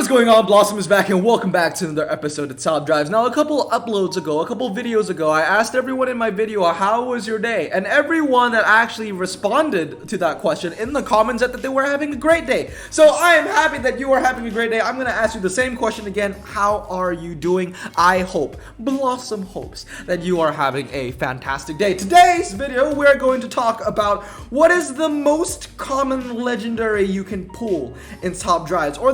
What is going on? Blossom is back and welcome back to another episode of Top Drives. Now, a couple videos ago, I asked everyone in my video, how was your day? And everyone that actually responded to that question in the comments said that they were having a great day. So I am happy that you are having a great day. I'm going to ask you the same question again. How are you doing? I hope, Blossom hopes, that you are having a fantastic day. Today's video, we're going to talk about what is the most common legendary you can pull in Top Drives, or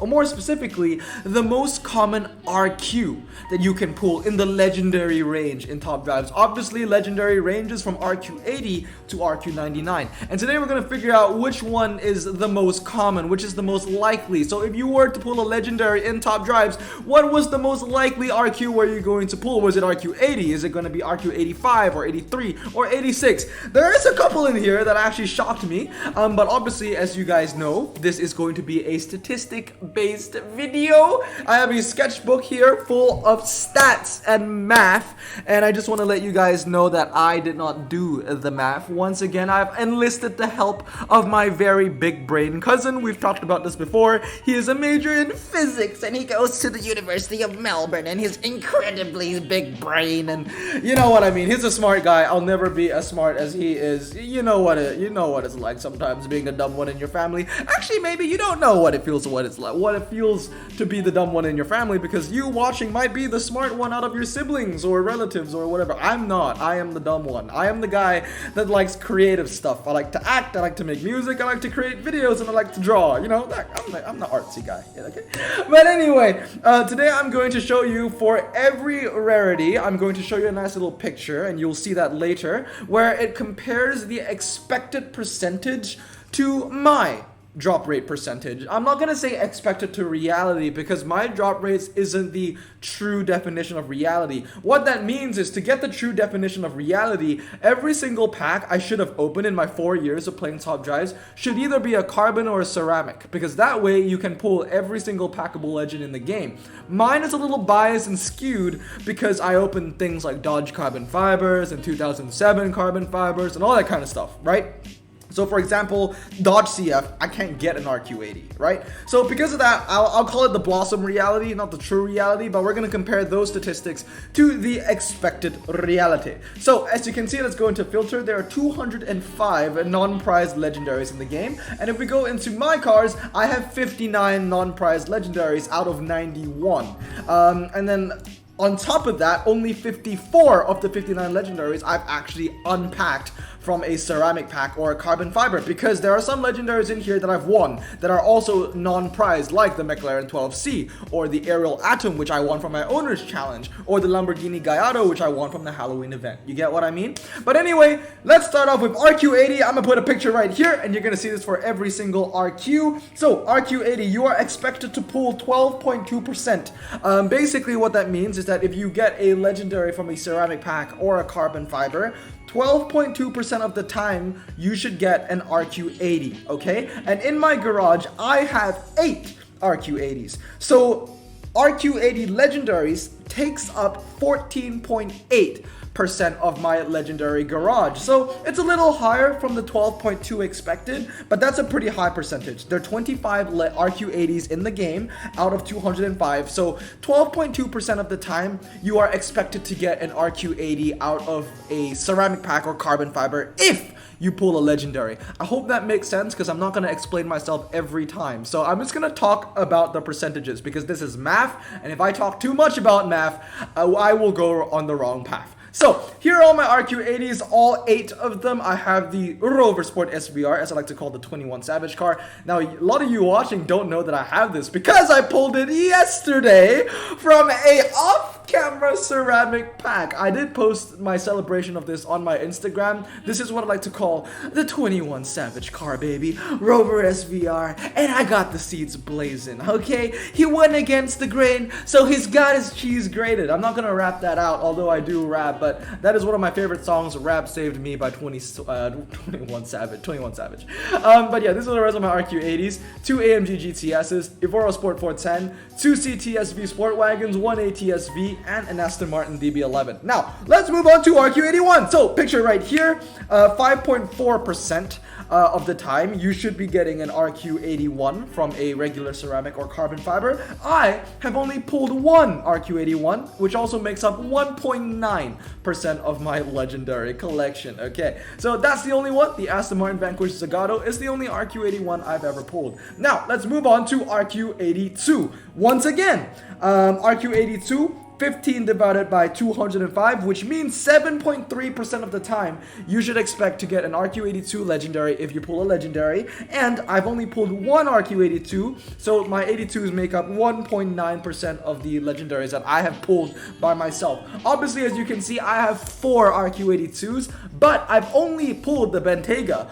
more specifically, the most common RQ that you can pull in the legendary range in Top Drives. Obviously, legendary ranges from RQ80 to RQ99. And today we're going to figure out which one is the most common, which is the most likely. So if you were to pull a legendary in Top Drives, what was the most likely RQ were you going to pull? Was it RQ80? Is it going to be RQ85 or 83 or 86? There is a couple in here that actually shocked me, but obviously, as you guys know, this is going to be a statistic-based video. I have a sketchbook here full of stats and math, and I just want to let you guys know that I did not do the math. Once again, I've enlisted the help of my very big brain cousin. We've talked about this before. He is a major in physics, and he goes to the University of Melbourne, and his incredibly big brain, and you know what I mean. He's a smart guy. I'll never be as smart as he is. You know what it's like sometimes being a dumb one in your family. Actually, maybe you don't know what it feels to be the dumb one in your family, because you watching might be the smart one out of your siblings or relatives or whatever. I'm not. I am the dumb one. I am the guy that likes creative stuff. I like to act, I like to make music, I like to create videos, and I like to draw. You know, I'm the artsy guy. Yeah, okay? But anyway, today I'm going to show you, for every rarity, I'm going to show you a nice little picture, and you'll see that later, where it compares the expected percentage to my drop rate percentage. I'm not gonna say expected to reality, because my drop rates isn't the true definition of reality. What that means is, to get the true definition of reality, every single pack I should have opened in my 4 years of playing Top Drives should either be a carbon or a ceramic, because that way you can pull every single packable legend in the game. Mine is a little biased and skewed because I opened things like Dodge carbon fibers and 2007 carbon fibers and all that kind of stuff, right? So for example, Dodge CF, I can't get an RQ80, right? So because of that, I'll call it the Blossom reality, not the true reality, but we're going to compare those statistics to the expected reality. So as you can see, let's go into filter. There are 205 non-prized legendaries in the game. And if we go into my cars, I have 59 non-prized legendaries out of 91. And then on top of that, only 54 of the 59 legendaries I've actually unpacked from a ceramic pack or a carbon fiber, because there are some legendaries in here that I've won that are also non-prized, like the McLaren 12C, or the Aerial Atom, which I won from my owner's challenge, or the Lamborghini Gallardo, which I won from the Halloween event. You get what I mean? But anyway, let's start off with RQ80. I'm gonna put a picture right here, and you're gonna see this for every single RQ. So RQ80, you are expected to pull 12.2%. Basically what that means is that if you get a legendary from a ceramic pack or a carbon fiber, 12.2% of the time you should get an RQ80, okay? And in my garage, I have 8 RQ80s. So RQ80 legendaries takes up 14.8% of my legendary garage. So it's a little higher from the 12.2 expected, but that's a pretty high percentage. There are 25 RQ80s in the game out of 205. So 12.2% of the time you are expected to get an RQ80 out of a ceramic pack or carbon fiber if you pull a legendary. I hope that makes sense, because I'm not going to explain myself every time. So I'm just going to talk about the percentages, because this is math, and if I talk too much about math, I will go on the wrong path. So here are all my RQ80s, all 8 of them. I have the Rover Sport SVR, as I like to call the 21 Savage car. Now, a lot of you watching don't know that I have this, because I pulled it yesterday from a off-camera ceramic pack. I did post my celebration of this on my Instagram. This is what I like to call the 21 Savage car, baby. Rover SVR, and I got the seeds blazing, okay? He went against the grain, so he's got his cheese grated. I'm not gonna rap that out, although I do rap, but that is one of my favorite songs, Rap Saved Me by 21 Savage. But yeah, this is the rest of my RQ80s, 2 AMG GTSs, Evoro Sport 410, 2 CTSV Sport Wagons, 1 ATSV, DB3, and an Aston Martin DB11. Now, let's move on to RQ81. So, picture right here, 5.4% of the time, you should be getting an RQ81 from a regular ceramic or carbon fiber. I have only pulled one RQ81, which also makes up 1.9% of my legendary collection. Okay, so that's the only one. The Aston Martin Vanquish Zagato is the only RQ81 I've ever pulled. Now, let's move on to RQ82. Once again, RQ82, 15 divided by 205, which means 7.3% of the time you should expect to get an RQ82 legendary if you pull a legendary, and I've only pulled one RQ82, so my 82s make up 1.9% of the legendaries that I have pulled by myself. Obviously, as you can see, I have 4 RQ82s, but I've only pulled the Bentayga.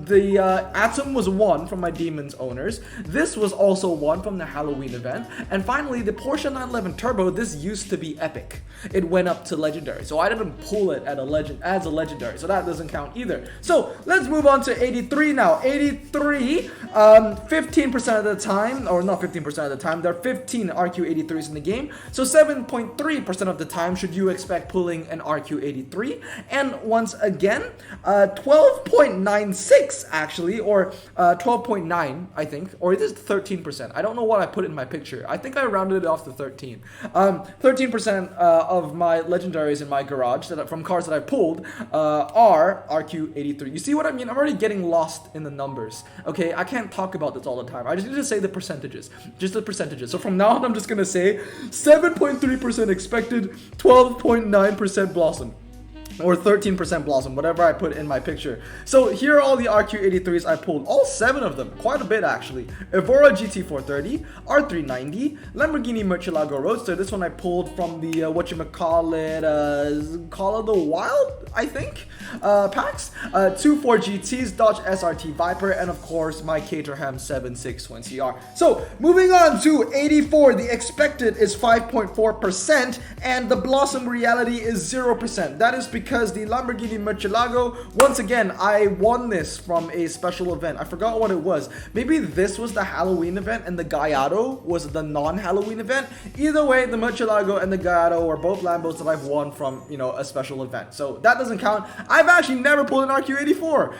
The Atom was one from my Demons owners. This was also one from the Halloween event, and finally the Porsche 911 Turbo. This used to be epic. It went up to legendary, so I didn't pull it at as a legendary, so that doesn't count either. So let's move on to 83 now. 83, 15% of the time, or not 15% of the time, there are 15 RQ83s in the game, so 7.3% of the time should you expect pulling an RQ83, and once again, 12.96 actually, or 12.9 I think, or it is 13%. I don't know what I put in my picture. I think I rounded it off to 13. 13% of my legendaries in my garage from cars that I pulled are RQ83. You see what I mean? I'm already getting lost in the numbers. Okay, I can't talk about this all the time. I just need to say the percentages. Just the percentages. So from now on, I'm just going to say 7.3% expected, 12.9% Blossom. Or 13% Blossom, whatever I put in my picture. So here are all the RQ83s I pulled. All 7 of them, quite a bit actually. Evora GT430, R390, Lamborghini Murcielago Roadster. This one I pulled from the, Call of the Wild, I think, packs. 2 4GTs, Dodge SRT Viper, and of course my Caterham 7620CR. So moving on to 84, the expected is 5.4%, and the Blossom reality is 0%. That is because the Lamborghini Murcielago, once again, I won this from a special event. I forgot what it was. Maybe this was the Halloween event and the Gallardo was the non-Halloween event. Either way, the Murcielago and the Gallardo are both Lambos that I've won from, a special event. So that doesn't count. I've actually never pulled an RQ84.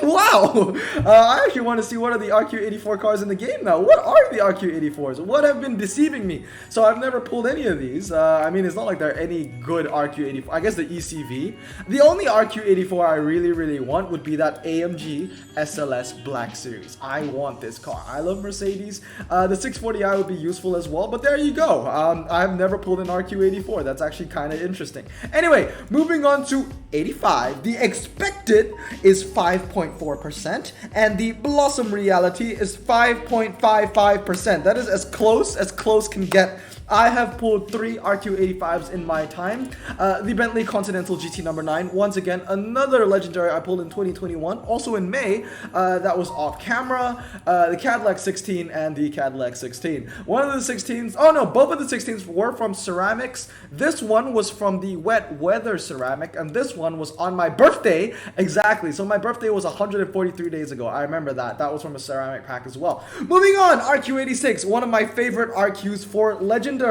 Wow! I actually want to see what are the RQ84 cars in the game now. What are the RQ84s? What have been deceiving me? So I've never pulled any of these. I mean, it's not like there are any good RQ84. I guess the ECV. The only RQ84 I really want would be that AMG SLS Black Series. I want this car. I love Mercedes. The 640i would be useful as well, but there you go. I've never pulled an RQ84. That's actually kind of interesting. Anyway, moving on to 85. The expected is 5.4%, and the Blossom reality is 5.55%. That is as close can get. I have pulled 3 RQ85s in my time. The Bentley Continental GT number 9. Once again, another legendary I pulled in 2021. Also in May, that was off camera. The Cadillac 16 and the Cadillac 16. One of the 16s, oh no, both of the 16s were from ceramics. This one was from the wet weather ceramic, and this one was on my birthday. Exactly. So my birthday was 143 days ago. I remember that. That was from a ceramic pack as well. Moving on, RQ86, one of my favorite RQs for legendaries.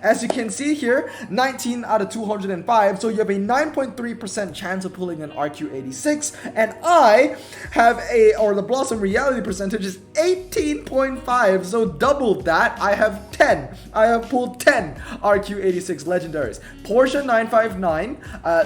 As you can see here, 19 out of 205, so you have a 9.3% chance of pulling an RQ86, and I have the Blossom reality percentage is 18.5, so double that. I have 10. I have pulled 10 RQ86 legendaries. Porsche 959,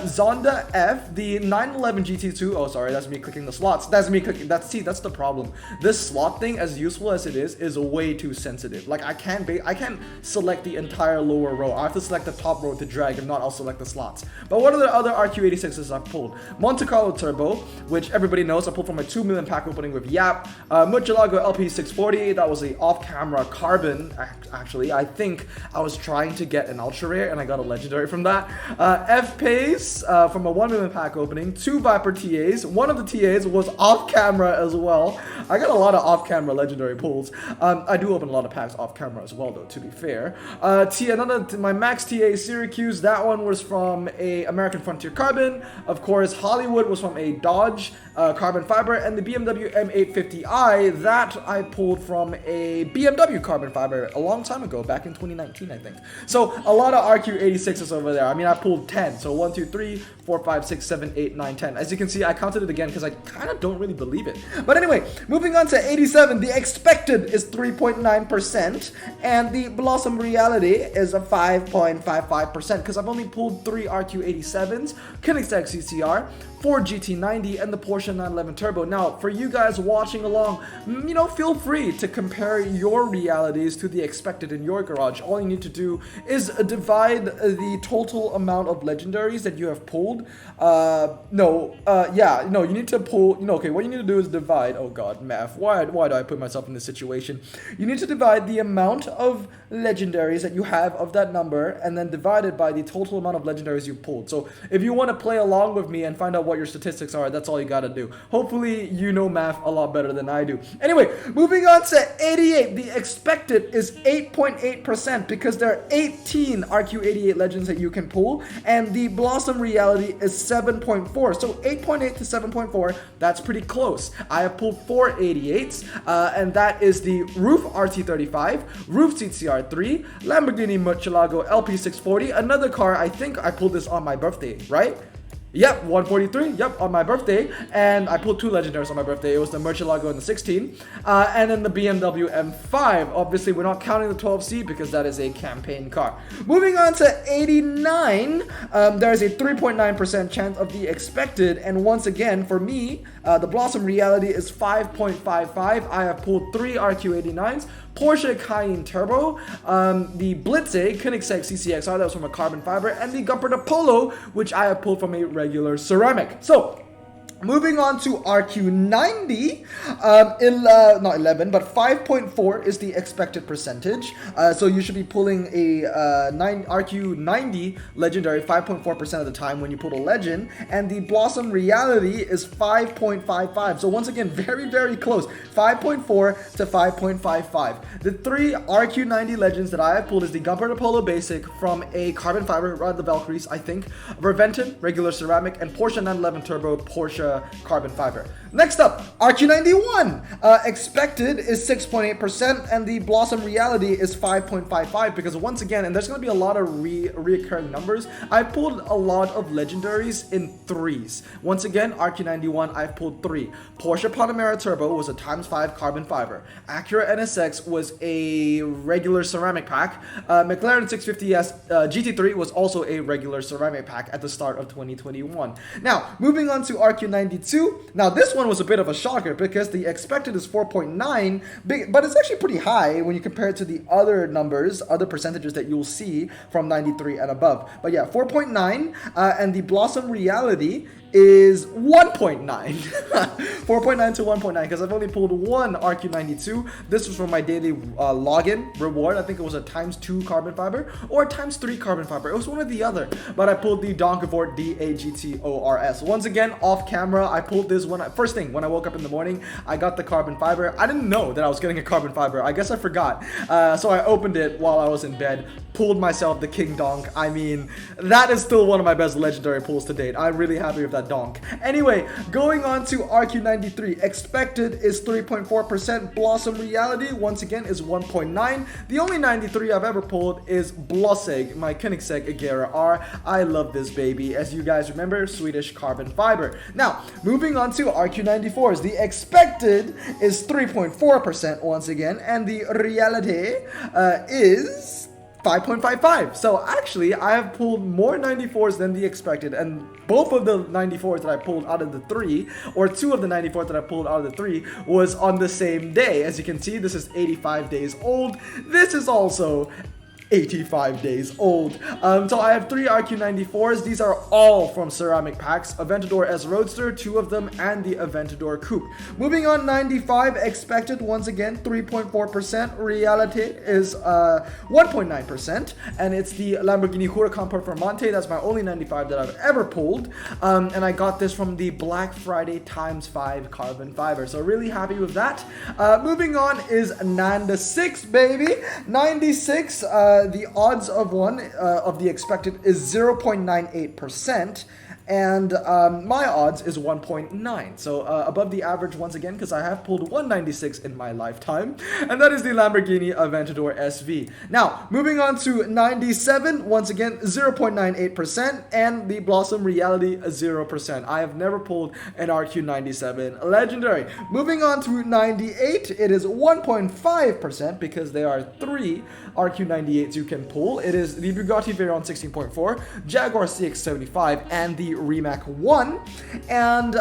Zonda F, the 911 GT2. Oh, sorry, that's me clicking the slots. That's me clicking. That's the problem. This slot thing, as useful as it is way too sensitive. Like I can't select the entire lower row. I have to select the top row to drag. If not, I'll select the slots. But what are the other RQ86s I've pulled? Monte Carlo Turbo, which everybody knows I pulled from a 2 million pack opening with Yap. Murcielago LP640, that was a off-camera carbon. Actually, I think I was trying to get an ultra rare and I got a legendary from that. F-Pace from a 1 million pack opening. 2 Viper TAs. One of the TAs was off-camera as well. I got a lot of off-camera legendary pulls. I do open a lot of packs off-camera as well, though, to be fair. My Max TA Syracuse, that one was from a American Frontier Carbon. Of course, Hollywood was from a Dodge carbon fiber, and the BMW M850i, that I pulled from a BMW carbon fiber a long time ago, back in 2019, I think. So a lot of RQ86s over there. I mean, I pulled 10. So 1, 2, 3, 4, 5, 6, 7, 8, 9, 10. As you can see, I counted it again because I kind of don't really believe it. But anyway, moving on to 87, the expected is 3.9%, and the Blossom reality is a 5.55% because I've only pulled 3 RQ87s, Koenigsegg CCR, 4 GT90, and the Porsche 911 Turbo. Now, for you guys watching along, feel free to compare your realities to the expected in your garage. All you need to do is divide the total amount of legendaries that you have pulled. You need to pull, okay, what you need to do is divide, oh god, math, why do I put myself in this situation? You need to divide the amount of legendaries that you have of that number, and then divide it by the total amount of legendaries you pulled. So, if you want to play along with me and find out what your statistics are, that's all you gotta do. Hopefully you know math a lot better than I do. Anyway, moving on to 88, the expected is 8.8% because there are 18 RQ88 legends that you can pull, and the Blossom reality is 7.4. So 8.8 to 7.4, that's pretty close. I have pulled 4 88s, and that is the Roof RT35, Roof CCR3, Lamborghini Murcielago LP640, another car. I think I pulled this on my birthday, right? Yep, 143, yep, on my birthday, and I pulled 2 legendaries on my birthday. It was the Murcielago and the 16, and then the BMW M5. Obviously, we're not counting the 12C because that is a campaign car. Moving on to 89, there is a 3.9% chance of the expected, and once again, for me, the Blossom reality is 5.55. I have pulled 3 RQ89s, Porsche Cayenne Turbo, the Blitze, Koenigsegg CCXR, that was from a carbon fiber, and the Gumperta Polo, which I have pulled from a regular ceramic. So, moving on to RQ90, not 11, but 5.4 is the expected percentage. So you should be pulling a RQ90 legendary 5.4% of the time when you pull a legend, and the Blossom reality is 5.55. So once again, very, very close, 5.4 to 5.55. The 3 RQ90 legends that I have pulled is the Gumperta Polo Basic from a carbon fiber, rather the Valkyries, I think, Verventon, regular ceramic, and Porsche 911 Turbo, Porsche carbon fiber. Next up, RQ91. Expected is 6.8%, and the Blossom reality is 5.55 because once again, and there's going to be a lot of reoccurring numbers, I pulled a lot of legendaries in 3s. Once again, RQ91, I've pulled 3. Porsche Panamera Turbo was a ×5 carbon fiber. Acura NSX was a regular ceramic pack. McLaren 650S GT3 was also a regular ceramic pack at the start of 2021. Now, moving on to RQ92. Now, this one was a bit of a shocker because the expected is 4.9, but it's actually pretty high when you compare it to the other numbers, other percentages that you'll see from 93 and above. But yeah, 4.9, and the Blossom reality is 1.9. 4.9 to 1.9 because I've only pulled 1 RQ92. This was from my daily login reward. I think it was a ×2 carbon fiber or a ×3 carbon fiber. It was one or the other, but I pulled the Donkavort DAGTORS. Once again, off camera, I pulled this first thing when I woke up in the morning. I got the carbon fiber. I didn't know that I was getting a carbon fiber. I guess I forgot. So I opened it while I was in bed, pulled myself the King Donk. I mean, that is still one of my best legendary pulls to date. I'm really happy with that donk. Anyway, going on to RQ93. Expected is 3.4%. Blossom reality, once again, is 1.9. The only 93 I've ever pulled is Blosseg, my Koenigsegg Agera R. I love this baby. As you guys remember, Swedish carbon fiber. Now, moving on to RQ94s. The expected is 3.4% once again, and the reality is 5.55. So actually, I have pulled more 94s than the expected, and both of the 94s that I pulled out of the 3, or 2 of the 94s that I pulled out of the 3, was on the same day. As you can see, this is 85 days old. This is also 85 days old. So I have 3 RQ94s. These are all from ceramic packs. Aventador S Roadster, 2 of them, and the Aventador Coupe. Moving on, 95 expected, once again, 3.4%. Reality is 1.9%, and it's the Lamborghini Huracan Performante. That's my only 95 that I've ever pulled, and I got this from the Black Friday ×5 carbon fiber. So really happy with that. Moving on is 96, baby. 96. the odds of one of the expected is 0.98%. And my odds is 1.9, so above the average once again, because I have pulled 196 in my lifetime, and that is the Lamborghini Aventador SV. Now, moving on to 97, once again, 0.98%, and the Blossom Reality, 0%. I have never pulled an RQ97 Legendary. Moving on to 98, it is 1.5%, because there are 3 RQ98s you can pull. It is the Bugatti Veyron 16.4, Jaguar CX-75, and the Rimac 1. And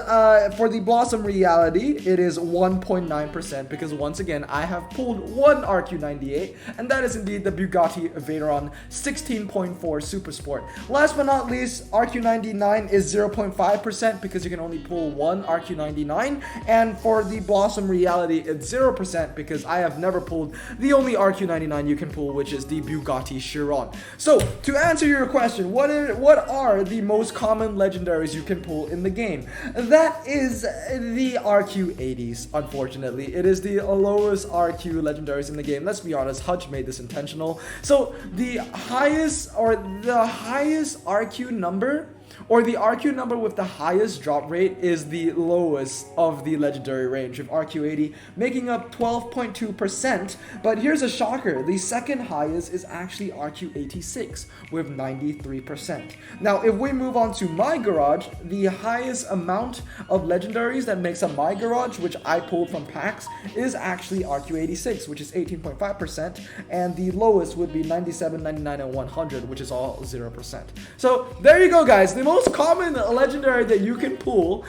for the Blossom Reality, it is 1.9%, because once again, I have pulled 1 RQ98, and that is indeed the Bugatti Veyron 16.4 Super Sport. Last but not least, RQ99 is 0.5%, because you can only pull 1 RQ99, and for the Blossom Reality, it's 0%, because I have never pulled the only RQ99 you can pull, which is the Bugatti Chiron. So, to answer your question, what are the most common legendaries you can pull in the game? That is the RQ80s, unfortunately. It is the lowest RQ legendaries in the game. Let's be honest, Hutch made this intentional. So, the highest RQ number, or the RQ number with the highest drop rate, is the lowest of the legendary range, with RQ80 making up 12.2%. But here's a shocker, the second highest is actually RQ86 with 93%. Now, if we move on to my garage, the highest amount of legendaries that makes up my garage, which I pulled from packs, is actually RQ86, which is 18.5%, and the lowest would be 97, 99, and 100, which is all 0%. So there you go, guys. The most common legendary that you can pull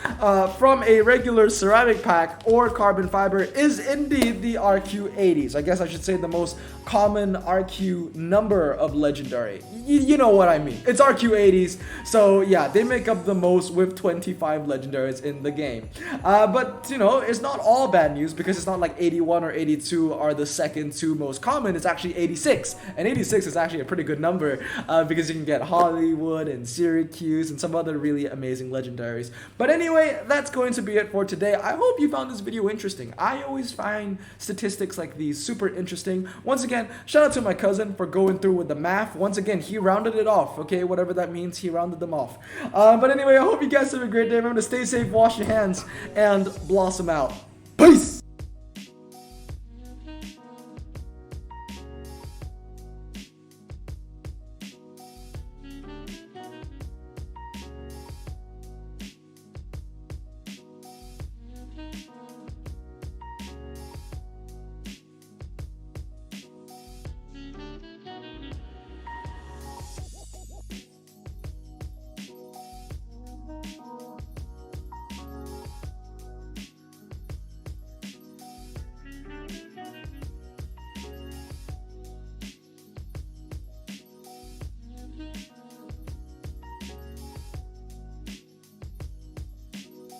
from a regular ceramic pack or carbon fiber is indeed the RQ80s. I guess I should say the most common RQ number of legendary. You know what I mean. It's RQ80s. So yeah, they make up the most with 25 legendaries in the game. But you know, it's not all bad news, because it's not like 81 or 82 are the second 2 most common. It's actually 86. And 86 is actually a pretty good number because you can get Hollywood and Syracuse and some other really amazing legendaries. But anyway, that's going to be it for today. I hope you found this video interesting. I always find statistics like these super interesting. Once again, shout out to my cousin for going through with the math. Once again, he rounded it off, okay? Whatever that means, he rounded them off. But anyway, I hope you guys have a great day. Remember to stay safe, wash your hands, and blossom out.